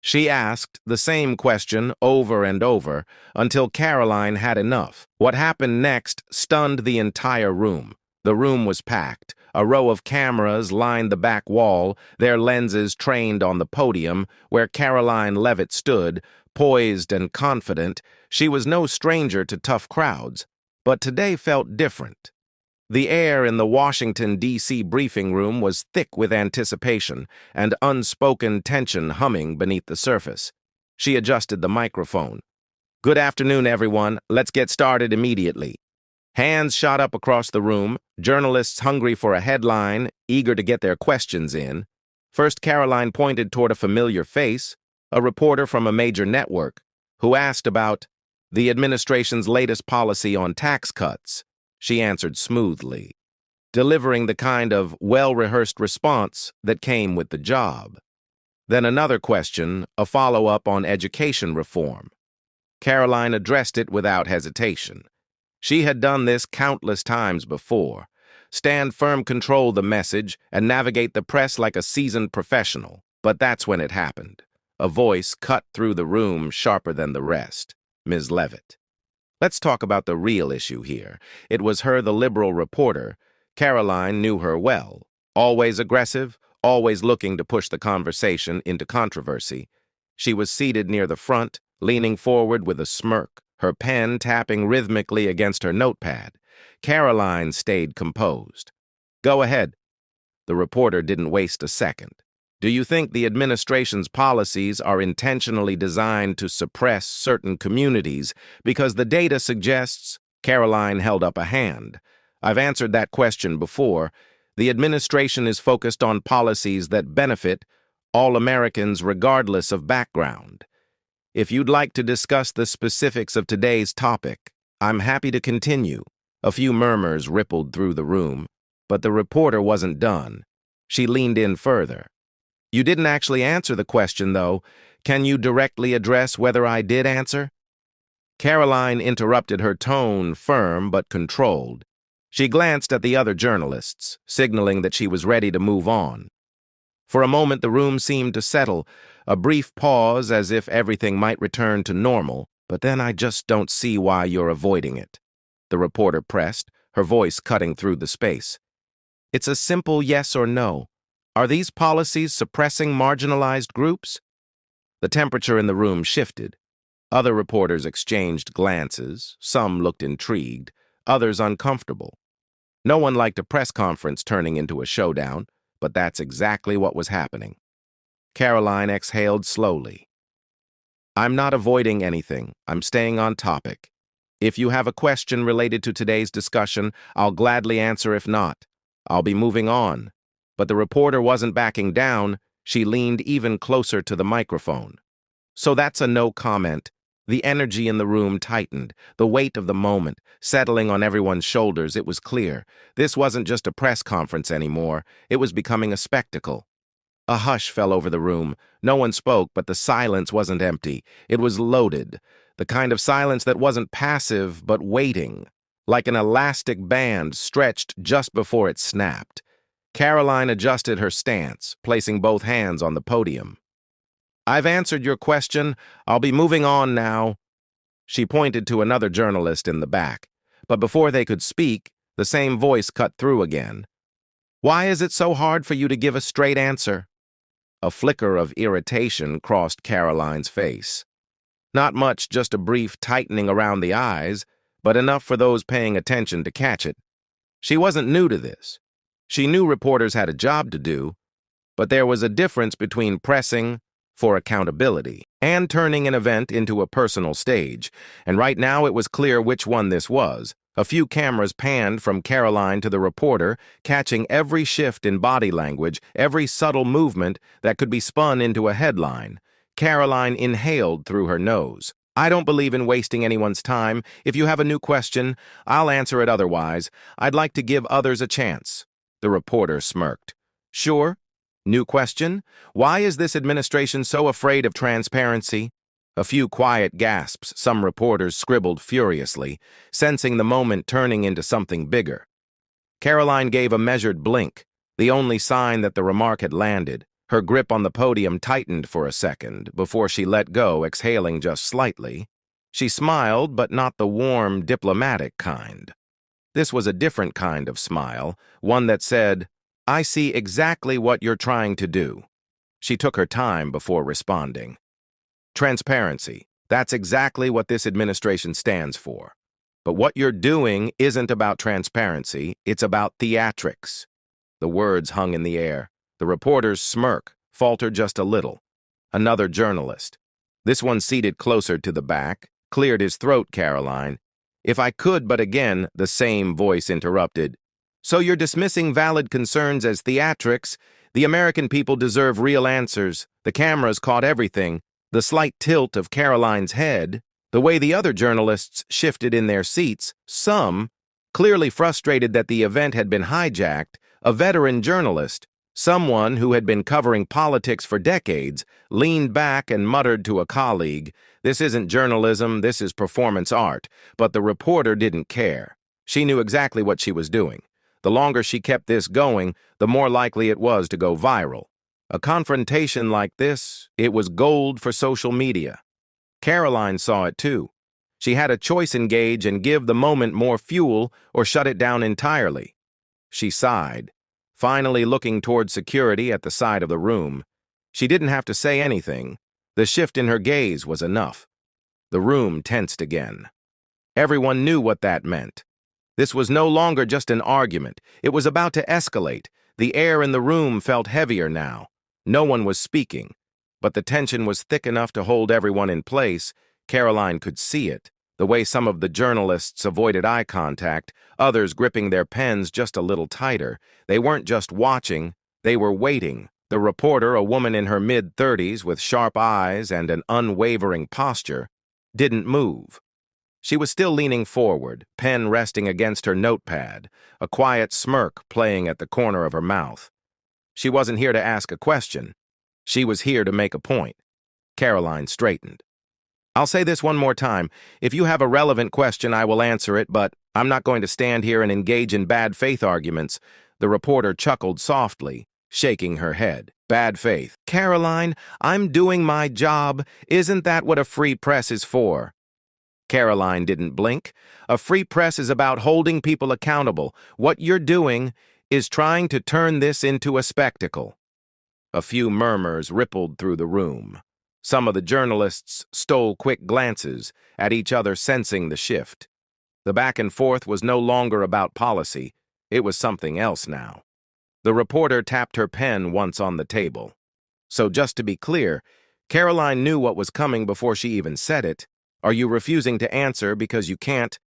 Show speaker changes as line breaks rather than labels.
She asked the same question over and over until Karoline had enough. What happened next stunned the entire room. The room was packed. A row of cameras lined the back wall, their lenses trained on the podium where Karoline Leavitt stood, poised and confident. She was no stranger to tough crowds, but today felt different. The air in the Washington, D.C. briefing room was thick with anticipation and unspoken tension humming beneath the surface. She adjusted the microphone. "Good afternoon, everyone. Let's get started immediately." Hands shot up across the room, journalists hungry for a headline, eager to get their questions in. First, Karoline pointed toward a familiar face, a reporter from a major network, who asked about the administration's latest policy on tax cuts. She answered smoothly, delivering the kind of well-rehearsed response that came with the job. Then another question, a follow-up on education reform. Karoline addressed it without hesitation. She had done this countless times before. Stand firm, control the message, and navigate the press like a seasoned professional. But that's when it happened. A voice cut through the room sharper than the rest. Ms. Leavitt. Let's talk about the real issue here. It was her, the liberal reporter. Karoline knew her well. Always aggressive, always looking to push the conversation into controversy. She was seated near the front, leaning forward with a smirk, her pen tapping rhythmically against her notepad. Karoline stayed composed. "Go ahead." The reporter didn't waste a second. "Do you think the administration's policies are intentionally designed to suppress certain communities because the data suggests—" Karoline held up a hand. "I've answered that question before. The administration is focused on policies that benefit all Americans regardless of background. If you'd like to discuss the specifics of today's topic, I'm happy to continue." A few murmurs rippled through the room, but the reporter wasn't done. She leaned in further. "You didn't actually answer the question, though. Can you directly address whether I did answer?" Karoline interrupted, her tone firm but controlled. She glanced at the other journalists, signaling that she was ready to move on. For a moment, the room seemed to settle, a brief pause as if everything might return to normal. "But then I just don't see why you're avoiding it," the reporter pressed, her voice cutting through the space. "It's a simple yes or no. Are these policies suppressing marginalized groups?" The temperature in the room shifted. Other reporters exchanged glances. Some looked intrigued, others uncomfortable. No one liked a press conference turning into a showdown, but that's exactly what was happening. Karoline exhaled slowly. "I'm not avoiding anything. I'm staying on topic. If you have a question related to today's discussion, I'll gladly answer. If not, I'll be moving on." But the reporter wasn't backing down. She leaned even closer to the microphone. "So that's a no comment." The energy in the room tightened, the weight of the moment settling on everyone's shoulders. It was clear. This wasn't just a press conference anymore. It was becoming a spectacle. A hush fell over the room. No one spoke, but the silence wasn't empty. It was loaded, the kind of silence that wasn't passive but waiting, like an elastic band stretched just before it snapped. Karoline adjusted her stance, placing both hands on the podium. "I've answered your question. I'll be moving on now." She pointed to another journalist in the back, but before they could speak, the same voice cut through again. "Why is it so hard for you to give a straight answer?" A flicker of irritation crossed Karoline's face. Not much, just a brief tightening around the eyes, but enough for those paying attention to catch it. She wasn't new to this. She knew reporters had a job to do, but there was a difference between pressing for accountability and turning an event into a personal stage, and right now it was clear which one this was. A few cameras panned from Karoline to the reporter, catching every shift in body language, every subtle movement that could be spun into a headline. Karoline inhaled through her nose. "I don't believe in wasting anyone's time. If you have a new question, I'll answer it otherwise. I'd like to give others a chance." The reporter smirked. "Sure. New question? Why is this administration so afraid of transparency?" A few quiet gasps. Some reporters scribbled furiously, sensing the moment turning into something bigger. Karoline gave a measured blink, the only sign that the remark had landed. Her grip on the podium tightened for a second before she let go, exhaling just slightly. She smiled, but not the warm, diplomatic kind. This was a different kind of smile, one that said, "I see exactly what you're trying to do." She took her time before responding. Transparency. That's exactly what this administration stands for. But what you're doing isn't about transparency, it's about theatrics. The words hung in the air. The reporter's smirk faltered just a little. Another journalist, this one seated closer to the back, cleared his throat. Karoline, "If I could, but again," the same voice interrupted. "So you're dismissing valid concerns as theatrics? The American people deserve real answers. The cameras caught everything." The slight tilt of Karoline's head, the way the other journalists shifted in their seats, some, clearly frustrated that the event had been hijacked, a veteran journalist, someone who had been covering politics for decades, leaned back and muttered to a colleague, "This isn't journalism, this is performance art." But the reporter didn't care. She knew exactly what she was doing. The longer she kept this going, the more likely it was to go viral. A confrontation like this, it was gold for social media. Karoline saw it too. She had a choice: engage and give the moment more fuel, or shut it down entirely. She sighed, finally looking toward security at the side of the room. She didn't have to say anything. The shift in her gaze was enough. The room tensed again. Everyone knew what that meant. This was no longer just an argument. It was about to escalate. The air in the room felt heavier now. No one was speaking, but the tension was thick enough to hold everyone in place. Karoline could see it, the way some of the journalists avoided eye contact, others gripping their pens just a little tighter. They weren't just watching, they were waiting. The reporter, a woman in her mid-30s with sharp eyes and an unwavering posture, didn't move. She was still leaning forward, pen resting against her notepad, a quiet smirk playing at the corner of her mouth. She wasn't here to ask a question. She was here to make a point. Karoline straightened. "I'll say this one more time. If you have a relevant question, I will answer it, but I'm not going to stand here and engage in bad faith arguments." The reporter chuckled softly, shaking her head. "Bad faith. Karoline, I'm doing my job. Isn't that what a free press is for?" Karoline didn't blink. A free press is about holding people accountable. What you're doing is trying to turn this into a spectacle. A few murmurs rippled through the room. Some of the journalists stole quick glances at each other, sensing the shift. The back and forth was no longer about policy. It was something else now. The reporter tapped her pen once on the table. "So just to be clear," Karoline knew what was coming before she even said it, "are you refusing to answer because you can't